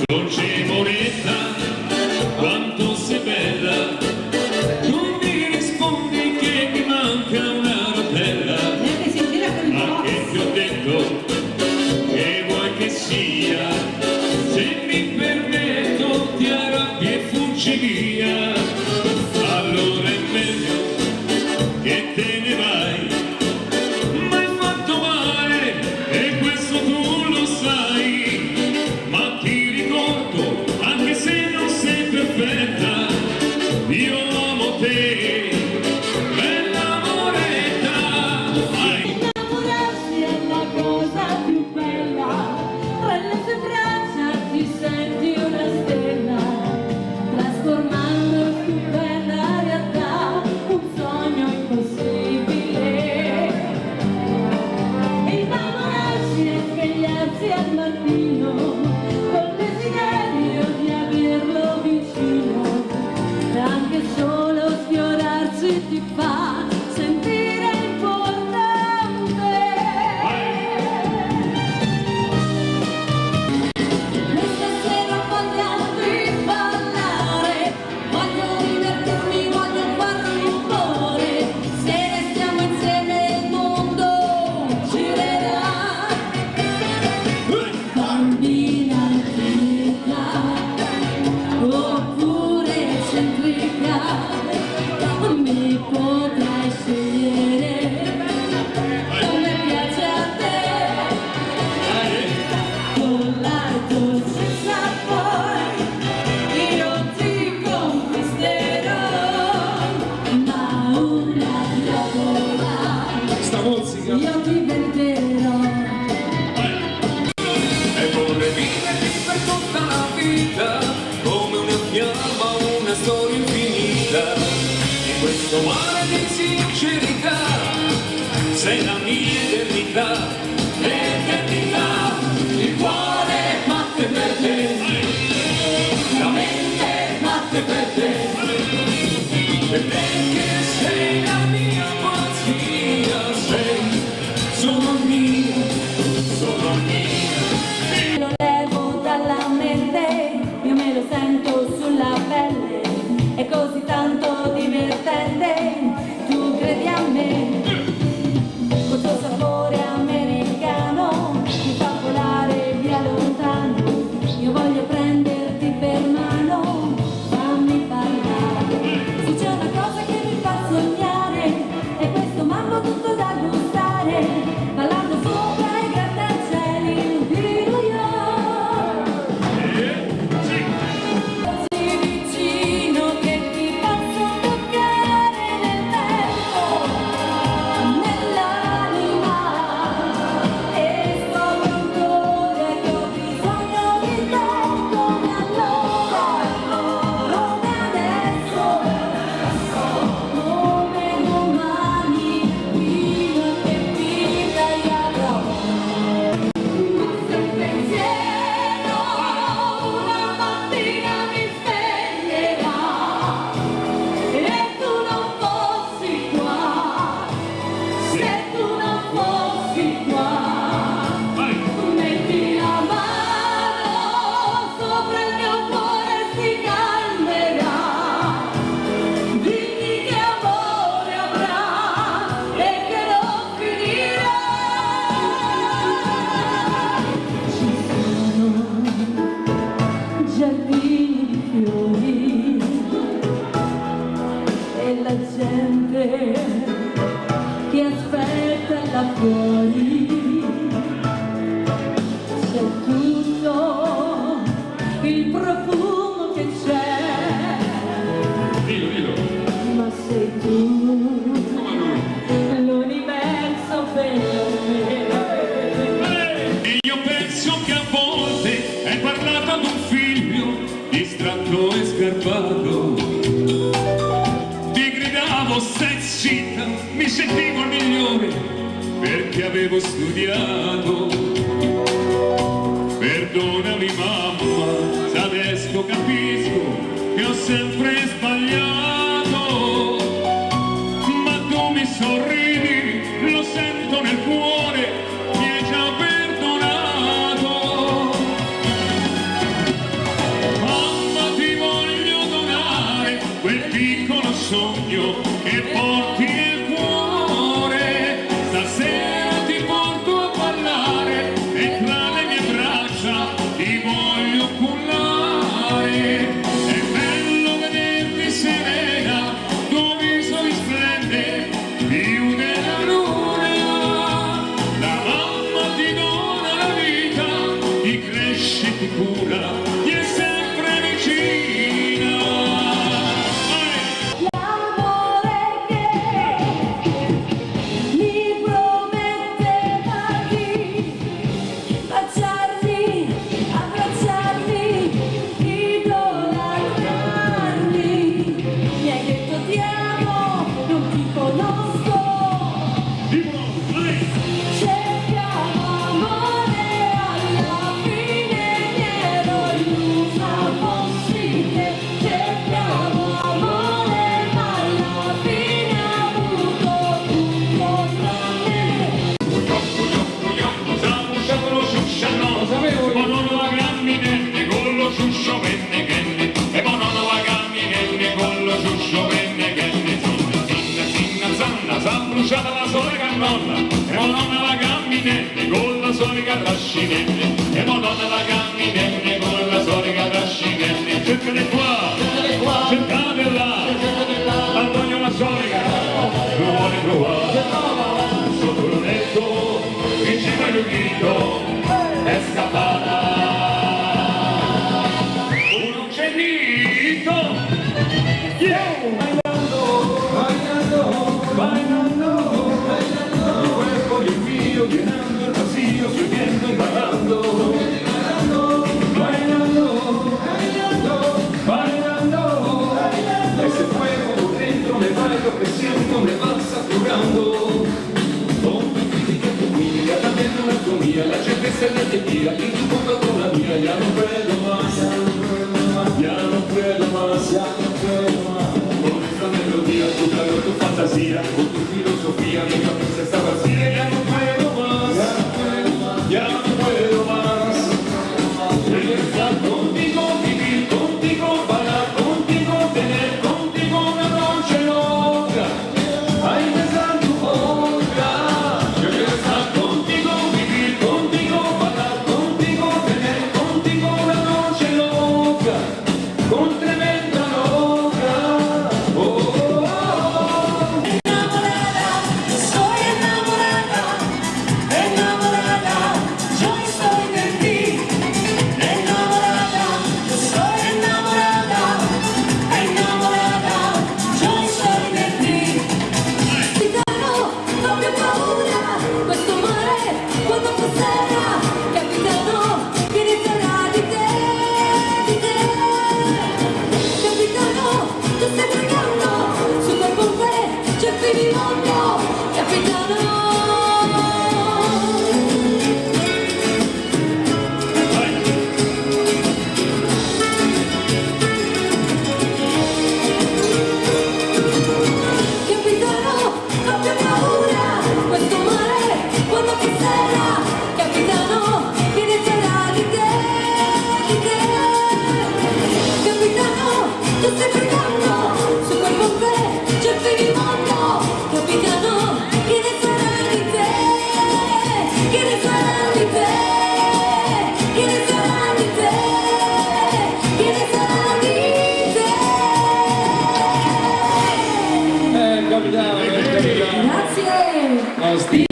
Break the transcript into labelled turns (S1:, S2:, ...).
S1: dolce moretta, quanto sei bella, tu mi rispondi che mi manca una rotella, ma che ti ho detto che vuoi che sia, se mi permetto ti arrabbi e fuggi via, allora è meglio che te ne vai, m'hai fatto male e questo tu lo sai, ma ti ricordo anche se non sei perfetta, io amo te, bella moretta.
S2: Innamorarsi è la cosa più bella, tra le tue braccia ti senti una stella, trasformando stupenda realtà un sogno impossibile. Innamorarsi è svegliarsi al mattino col desiderio di averlo vicino, e anche solo sfiorarsi ti fa sentire importante. Questa sera voglio riballare, voglio divertirmi, voglio farmi un cuore, se restiamo insieme il mondo girerà. Bambina antica, oppure eccentrica, mi potrai scegliere come piace a te, con l'arte o senza poi io ti conquisterò, ma una diavola io diventerò.
S1: E vorrei viverti per tutta la vita, come una fiamma, una storia infinita, in questo mare di sincerità, sei la mia eternità, eternità, il cuore batte per te, la mente batte per te, perché sei la mia pazzia, sei, sono mia, sono mia.
S2: Lo levo dalla mente, io me lo sento sulla pelle, è così tanto divertente, tu credi a me, col tuo sapore americano, mi fa volare via lontano, io voglio prenderti per mano, fammi parlare, se c'è una cosa che mi fa sognare, è questo mambo tutto da gustare, ballando sopra i grattacieli di New York. Così vicino che ti posso toccare nel tempo, nell'anima, e scopro ancora che ho bisogno di te come allora, come adesso, come domani, fino a che vita io avrò. Questo pensiero una mattina mi sveglierà, e tu non fossi qua, se tu non fossi qua, metti la mano sopra il mio cuore si calmerà, dimmi che amore avrà e che non finirà. Ci sono giardini di fiori e la gente che aspetta là fuori, c'è tutto il profumo che c'è, ma sei tu l'universo per me.
S1: Io penso che a volte hai parlato ad un figlio distratto e sgarbato, ti gridavo stai zitta, mi sentivo il migliore perché avevo studiato, perdonami mamma, se adesso capisco che ho sempre sbagliato, ma tu mi sorridi, lo sento nel cuore, mi hai già perdonato. sogno che porti nel cuore, stasera ti porto a ballare e tra le mie braccia ti voglio cullare. È bello vederti serena, tuo viso risplende più della luna. La mamma ti dona la vita, ti cresce, ti cura, ti è sempre vicina.
S2: L'amore che mi prometteva di baciarmi, abbracciarmi, idolatrarmi. Mi hai detto ti amo, non ti conosco. Cerchiamo amore, alla fine mi ero illusa fossi te. Cerchiamo amore, ma alla fine ho avuto tutto tranne.
S1: Samusciatelo ciusciano, ma non la gamminenne con lo ciuscio venne chenne, e ma non la gamminenne con lo ciuscio venne chenne. Zinna, zinna, zanna, s'ha bruciata la sola cannonna, e ma non la gamminenne con la solita trascinenne, e ma non la gamminenne con la solita trascinenne. Cercate qua, cercate là, Antonio la solita, lo vuole trovare, sotto il letto, insieme al grito, è scappata un uccellito. Yeah!
S3: Cuerpo y el mío llenando el vacío, subiendo y bajando, bailando, ese fuego por dentro me va enloqueciendo, me va saturando. Con tu física, tu mímica, también tu anatomía, la certeza de tequila y tu boca con la mía, ya no puedo más, ya no puedo más, ya no puedo más. Con esta melodía, tu calor, tu fantasía, con tu filosofía, mi cabeza está vacía, ya no puedo más, ya no puedo más. Quiero estar contigo, vivir contigo, bailar contigo, tener contigo una noche loca. Ay, besar tu boca. Yo quiero estar contigo, vivir contigo, bailar contigo, tener contigo una noche loca, con tremenda loca. Oh, oh, oh.
S2: Enamorada, soy enamorada, enamorada, yo estoy de ti. Enamorada, soy enamorada, enamorada, yo estoy de ti. Capitano, non ho paura, questo mare quando passerà. Capitano, che inizierà di te, di te. Capitano, tu stai pregando, su quel ponte c'è finimondo. Capitano. Capitano, non ho paura, questo mare quando passerà. Capitano, che inizierà di te, di te. Capitano, tu stai pregando, su quel ponte c'è finimondo. Capitano, che inizierà di te, che inizierà di te, che inizierà di te, che inizierà di te.
S3: capitano.
S2: Grazie.